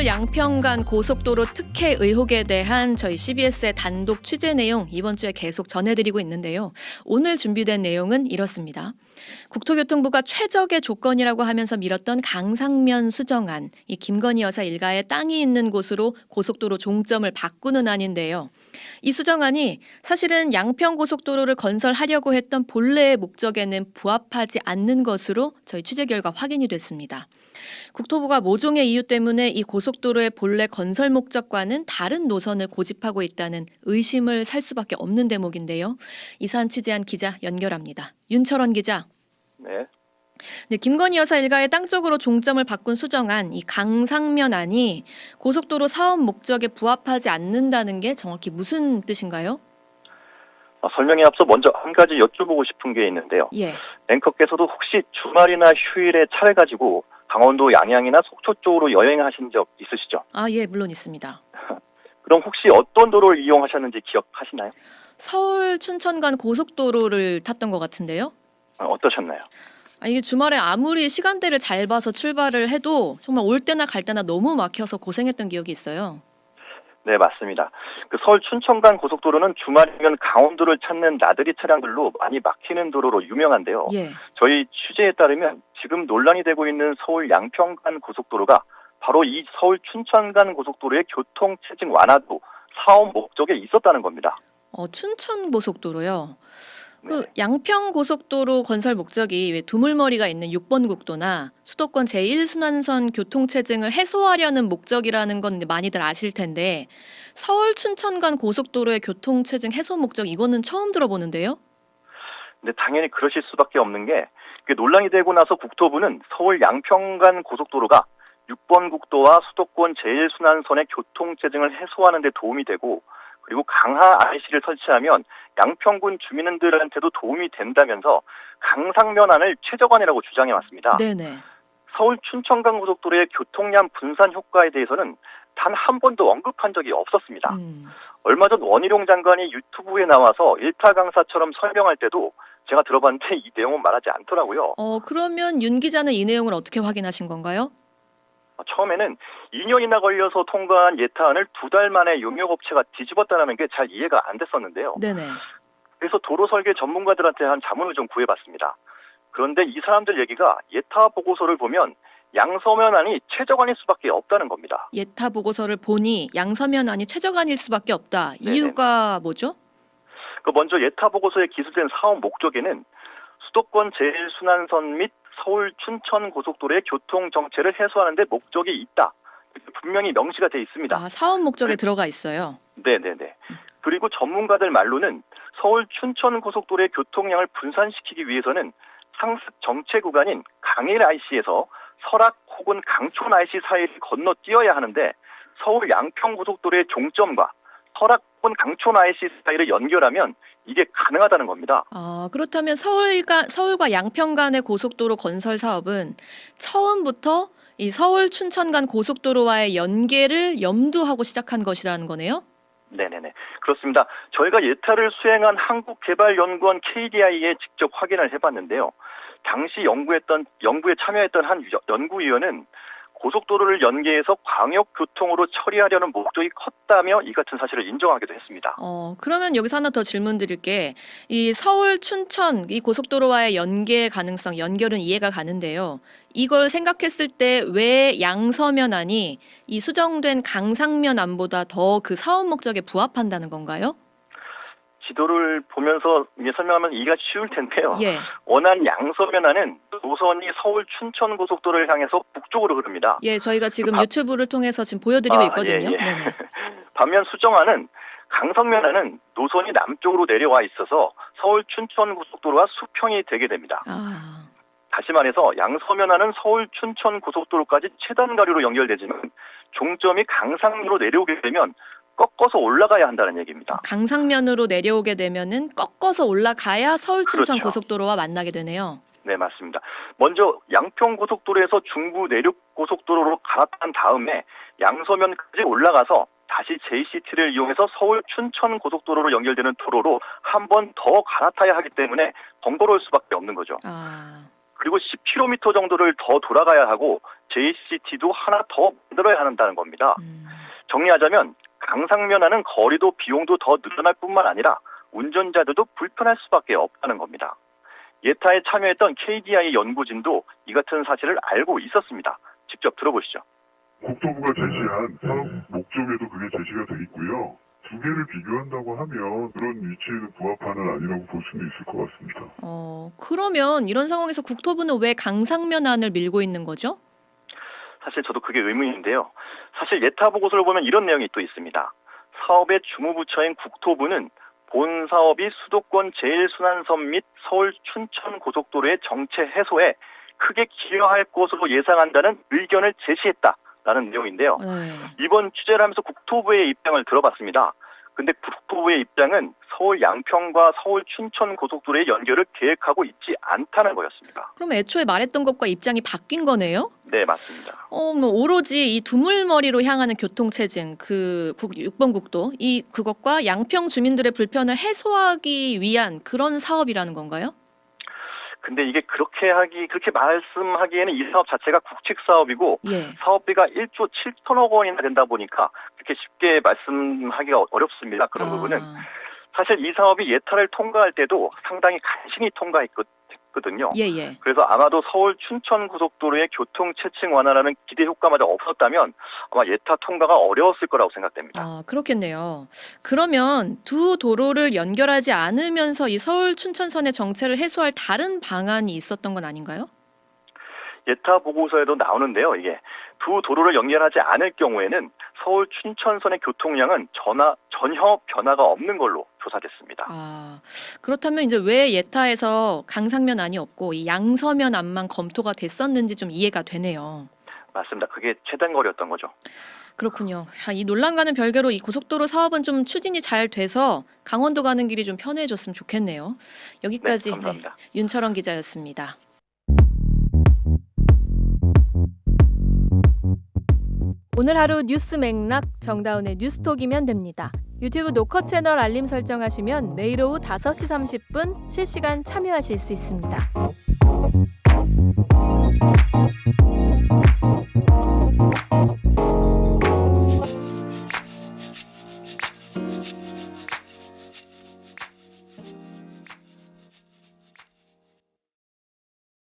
서울 양평간 고속도로 특혜 의혹에 대한 저희 CBS의 단독 취재 내용 이번 주에 계속 전해드리고 있는데요. 오늘 준비된 내용은 이렇습니다. 국토교통부가 최적의 조건이라고 하면서 밀었던 강상면 수정안, 이 김건희 여사 일가의 땅이 있는 곳으로 고속도로 종점을 바꾸는 안인데요. 이 수정안이 사실은 양평고속도로를 건설하려고 했던 본래의 목적에는 부합하지 않는 것으로 저희 취재 결과 확인이 됐습니다. 국토부가 모종의 이유 때문에 이 고속도로의 본래 건설 목적과는 다른 노선을 고집하고 있다는 의심을 살 수밖에 없는 대목인데요. 이 사안 취재한 기자 연결합니다. 윤철원 기자. 네. 네, 김건희 여사 일가의 땅 쪽으로 종점을 바꾼 수정안, 이 강상면안이 고속도로 사업 목적에 부합하지 않는다는 게 정확히 무슨 뜻인가요? 설명에 앞서 먼저 한 가지 여쭤보고 싶은 게 있는데요. 예. 앵커께서도 혹시 주말이나 휴일에 차를 가지고 강원도 양양이나 속초 쪽으로 여행하신 적 있으시죠? 예, 물론 있습니다. 그럼 혹시 어떤 도로를 이용하셨는지 기억하시나요? 서울 춘천 간 고속도로를 탔던 것 같은데요. 어떠셨나요? 이게 주말에 아무리 시간대를 잘 봐서 출발을 해도 정말 올 때나 갈 때나 너무 막혀서 고생했던 기억이 있어요. 네, 맞습니다. 그 서울 춘천 간 고속도로는 주말이면 강원도를 찾는 나들이 차량들로 많이 막히는 도로로 유명한데요. 예. 저희 취재에 따르면 지금 논란이 되고 있는 서울 양평 간 고속도로가 바로 이 서울 춘천 간 고속도로의 교통 체증 완화도 사업 목적에 있었다는 겁니다. 춘천 고속도로요. 네. 양평 고속도로 건설 목적이 왜 두물머리가 있는 6번 국도나 수도권 제1순환선 교통 체증을 해소하려는 목적이라는 건 많이들 아실 텐데 서울 춘천 간 고속도로의 교통 체증 해소 목적 이거는 처음 들어보는데요. 근데 당연히 그러실 수밖에 없는 게 논란이 되고 나서 국토부는 서울 양평 간 고속도로가 6번 국도와 수도권 제1순환선의 교통 체증을 해소하는 데 도움이 되고 그리고 강하 IC를 설치하면 양평군 주민들한테도 도움이 된다면서 강상면안을 최저간이라고 주장해 왔습니다. 네네. 서울 춘천간 고속도로의 교통량 분산 효과에 대해서는 단 한 번도 언급한 적이 없었습니다. 얼마 전 원희룡 장관이 유튜브에 나와서 일타 강사처럼 설명할 때도 제가 들어봤는데 이 내용은 말하지 않더라고요. 그러면 윤 기자는 이 내용을 어떻게 확인하신 건가요? 처음에는 2년이나 걸려서 통과한 예타안을 2달 만에 용역업체가 뒤집었다는 게 잘 이해가 안 됐었는데요. 네네. 그래서 도로 설계 전문가들한테 한 자문을 좀 구해봤습니다. 그런데 이 사람들 얘기가 예타 보고서를 보면 양서면안이 최저간일 수밖에 없다는 겁니다. 예타 보고서를 보니 양서면안이 최저간일 수밖에 없다. 네네. 이유가 뭐죠? 먼저 예타 보고서에 기술된 사업 목적에는 수도권 제1순환선 및 서울 춘천 고속도로의 교통 정체를 해소하는 데 목적이 있다. 분명히 명시가 돼 있습니다. 사업 목적에 들어가 있어요. 네네네. 그리고 전문가들 말로는 서울 춘천 고속도로의 교통량을 분산시키기 위해서는 상습 정체 구간인 강일 IC에서 설악 혹은 강촌 IC 사이를 건너뛰어야 하는데 서울 양평 고속도로의 종점과 설악 혹은 강촌 IC 사이를 연결하면 이게 가능하다는 겁니다. 그렇다면 서울과 양평 간의 고속도로 건설 사업은 처음부터 이 서울 춘천 간 고속도로와의 연계를 염두하고 시작한 것이라는 거네요? 네네네. 그렇습니다. 저희가 예타를 수행한 한국개발연구원 KDI에 직접 확인을 해봤는데요. 당시 연구에 참여했던 한 연구위원은 고속도로를 연계해서 광역교통으로 처리하려는 목적이 컸다며 이 같은 사실을 인정하기도 했습니다. 그러면 여기서 하나 더 질문 드릴게. 이 서울 춘천 이 고속도로와의 연계 가능성, 연결은 이해가 가는데요. 이걸 생각했을 때 왜 양서면안이 이 수정된 강상면안보다 더 그 사업 목적에 부합한다는 건가요? 지도를 보면서 설명하면 이해가 쉬울 텐데요. 예. 원안 양서면안은 노선이 서울 춘천 고속도로를 향해서 북쪽으로 흐릅니다. 예, 저희가 지금 유튜브를 통해서 지금 보여드리고 있거든요. 예. 네네. 반면 수정안은 강성면안은 노선이 남쪽으로 내려와 있어서 서울 춘천 고속도로와 수평이 되게 됩니다. 다시 말해서 양서면안은 서울 춘천 고속도로까지 최단 거리로 연결되지만 종점이 강상으로 내려오게 되면 꺾어서 올라가야 한다는 얘기입니다. 강상면으로 내려오게 되면은 꺾어서 올라가야 서울 춘천 그렇죠. 고속도로와 만나게 되네요. 네, 맞습니다. 먼저 양평 고속도로에서 중부 내륙 고속도로로 갈아탄 다음에 양서면까지 올라가서 다시 JCT를 이용해서 서울 춘천 고속도로로 연결되는 도로로 한 번 더 갈아타야 하기 때문에 번거로울 수밖에 없는 거죠. 그리고 10km 정도를 더 돌아가야 하고 JCT도 하나 더 만들어야 한다는 겁니다. 정리하자면 강상면하는 거리도 비용도 더 늘어날 뿐만 아니라 운전자들도 불편할 수밖에 없다는 겁니다. 예타에 참여했던 KDI 연구진도 이 같은 사실을 알고 있었습니다. 직접 들어보시죠. 국토부가 제시한 사업 목적에도 그게 제시가 돼 있고요. 두 개를 비교한다고 하면 그런 위치에는 부합하는 아니라고 볼 수는 있을 것 같습니다. 그러면 이런 상황에서 국토부는 왜 강상면안을 밀고 있는 거죠? 사실 저도 그게 의문인데요. 사실 예타 보고서를 보면 이런 내용이 또 있습니다. 사업의 주무부처인 국토부는 본 사업이 수도권 제1순환선 및 서울 춘천 고속도로의 정체 해소에 크게 기여할 것으로 예상한다는 의견을 제시했다라는 내용인데요. 네. 이번 취재를 하면서 국토부의 입장을 들어봤습니다. 근데 국토부의 입장은 서울 양평과 서울 춘천 고속도로의 연결을 계획하고 있지 않다는 거였습니다. 그럼 애초에 말했던 것과 입장이 바뀐 거네요? 네, 맞습니다. 뭐 오로지 이 두물머리로 향하는 교통체증, 그 6번 국도, 그것과 양평 주민들의 불편을 해소하기 위한 그런 사업이라는 건가요? 근데 이게 그렇게 말씀하기에는 이 사업 자체가 국책 사업이고 예. 사업비가 1조 7천억 원이나 된다 보니까 그렇게 쉽게 말씀하기가 어렵습니다. 그런 부분은. 사실 이 사업이 예타를 통과할 때도 상당히 간신히 통과했거든요. 예. 그래서 아마도 서울 춘천 고속도로의 교통 체증 완화라는 기대 효과마저 없었다면 아마 예타 통과가 어려웠을 거라고 생각됩니다. 그렇겠네요. 그러면 두 도로를 연결하지 않으면서 이 서울 춘천선의 정체를 해소할 다른 방안이 있었던 건 아닌가요? 예타 보고서에도 나오는데요. 이게 두 도로를 연결하지 않을 경우에는 서울 춘천선의 교통량은 전혀 변화가 없는 걸로 조사됐습니다. 그렇다면 이제 왜 예타에서 강상면안이 없고 이 양서면안만 검토가 됐었는지 좀 이해가 되네요. 맞습니다. 그게 최단거리였던 거죠. 그렇군요. 이 논란과는 별개로 이 고속도로 사업은 좀 추진이 잘 돼서 강원도 가는 길이 좀 편해졌으면 좋겠네요. 여기까지 네, 감사합니다. 윤철원 기자였습니다. 오늘 하루 뉴스 맥락 정다운의 뉴스톡이면 됩니다. 유튜브 노컷 채널 알림 설정하시면 매일 오후 5시 30분 실시간 참여하실 수 있습니다.